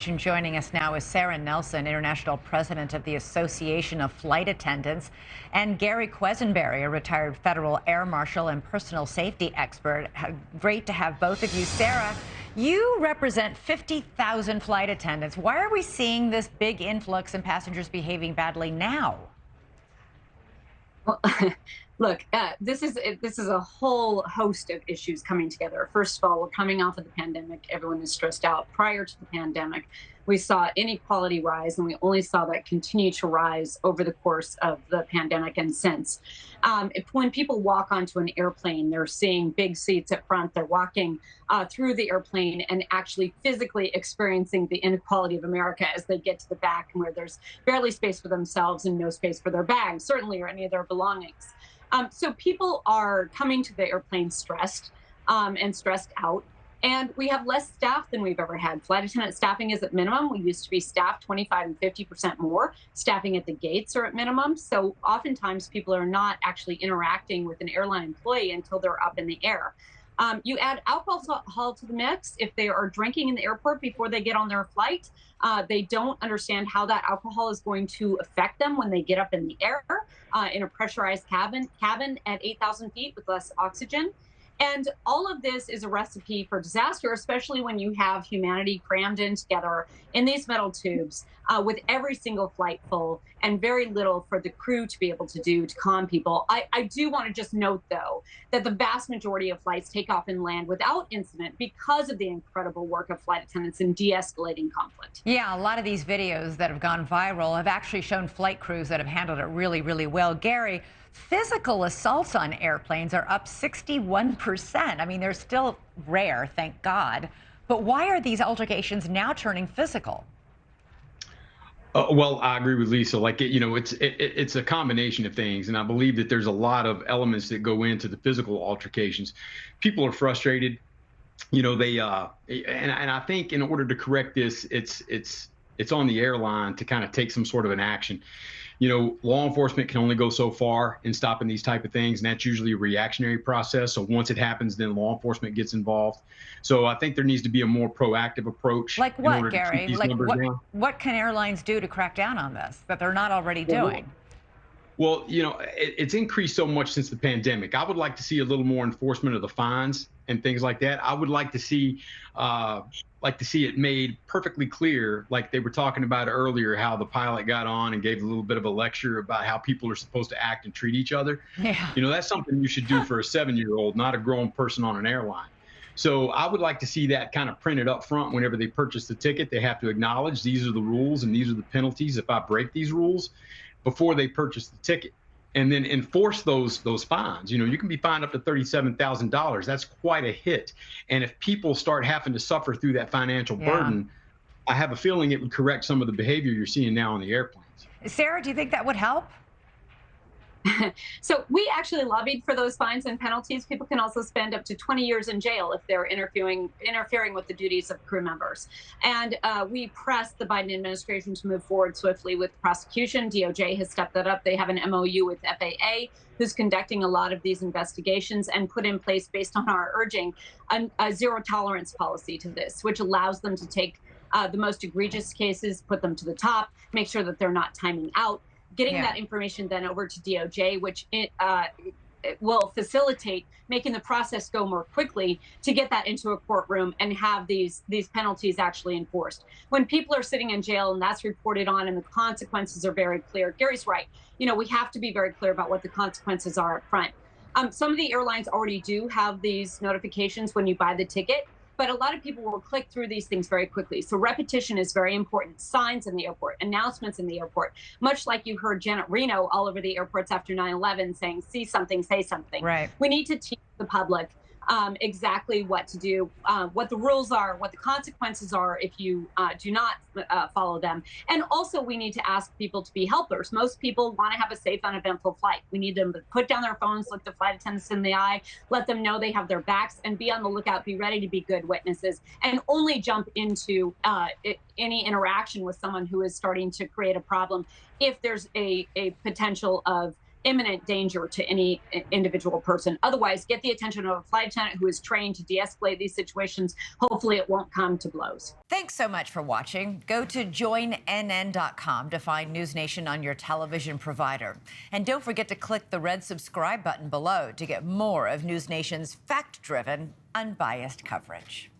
Joining us now is Sara Nelson, International President of the Association of Flight Attendants, and Gary Quesenberry, a retired federal air marshal and personal safety expert. Great to have both of you. Sara, you represent 50,000 flight attendants. Why are we seeing this big influx in passengers behaving badly now? Well, look, this is a whole host of issues coming together. First of all, we're coming off of the pandemic. Everyone is stressed out. Prior to the pandemic, we saw inequality rise, and we only saw that continue to rise over the course of the pandemic and since. When people walk onto an airplane, they're seeing big seats at front. They're walking through the airplane and actually physically experiencing the inequality of America as they get to the back, where there's barely space for themselves and no space for their bags, certainly, or any of their belongings. So people are coming to the airplane stressed and stressed out. And we have less staff than we've ever had. Flight attendant staffing is at minimum. We used to be staffed 25 and 50% more. Staffing at the gates are at minimum. So oftentimes people are not actually interacting with an airline employee until they're up in the air. You add alcohol to the mix. If they are drinking in the airport before they get on their flight, they don't understand how that alcohol is going to affect them when they get up in the air in a pressurized cabin at 8,000 feet with less oxygen. And all of this is a recipe for disaster, especially when you have humanity crammed in together in these metal tubes with every single flight full and very little for the crew to be able to do to calm people. I do want to just note, though, that the vast majority of flights take off and land without incident because of the incredible work of flight attendants in de-escalating conflict. Yeah, a lot of these videos that have gone viral have actually shown flight crews that have handled it really, really well. Gary, physical assaults on airplanes are up 61%. I mean, they're still rare, thank God. But why are these altercations now turning physical? Well, I agree with Lisa. Like, it's a combination of things, and I believe that there's a lot of elements that go into the physical altercations. People are frustrated. And I think in order to correct this, it's on the airline to kind of take some sort of an action. Law enforcement can only go so far in stopping these type of things, and that's usually a reactionary process. So once it happens, then law enforcement gets involved. So I think there needs to be a more proactive approach. Like what, Gary? Like what can airlines do to crack down on this that they're not already doing? Well, it's increased so much since the pandemic. I would like to see a little more enforcement of the fines and things like that. I would like to see it made perfectly clear, like they were talking about earlier, how the pilot got on and gave a little bit of a lecture about how people are supposed to act and treat each other. Yeah. That's something you should do for a 7-year-old, not a grown person on an airline. So I would like to see that kind of printed up front. Whenever they purchase the ticket, they have to acknowledge these are the rules and these are the penalties if I break these rules before they purchase the ticket, and then enforce those fines. You can be fined up to $37,000. That's quite a hit. And if people start having to suffer through that financial burden, I have a feeling it would correct some of the behavior you're seeing now on the airplanes. Sara, do you think that would help? So we actually lobbied for those fines and penalties. People can also spend up to 20 years in jail if they're interfering with the duties of crew members. And we pressed the Biden administration to move forward swiftly with prosecution. DOJ has stepped that up. They have an MOU with FAA, who's conducting a lot of these investigations, and put in place, based on our urging, a zero tolerance policy to this, which allows them to take the most egregious cases, put them to the top, make sure that they're not timing out. Getting that information then over to DOJ, which it will facilitate making the process go more quickly to get that into a courtroom and have these penalties actually enforced. When people are sitting in jail and that's reported on and the consequences are very clear, Gary's right. We have to be very clear about what the consequences are up front. Some of the airlines already do have these notifications when you buy the ticket, but a lot of people will click through these things very quickly. So repetition is very important. Signs in the airport, announcements in the airport, much like you heard Janet Reno all over the airports after 9/11 saying, see something, say something. Right. We need to teach the public exactly what to do, what the rules are, what the consequences are if you do not follow them. And also, we need to ask people to be helpers. Most people want to have a safe, uneventful flight. We need them to put down their phones, look the flight attendants in the eye, let them know they have their backs, and be on the lookout, be ready to be good witnesses, and only jump into any interaction with someone who is starting to create a problem if there's a potential of imminent danger to any individual person. Otherwise, get the attention of a flight attendant who is trained to de-escalate these situations. Hopefully it won't come to blows. Thanks so much for watching. Go to joinnn.com to find NewsNation on your television provider. And don't forget to click the red subscribe button below to get more of NewsNation's fact-driven, unbiased coverage.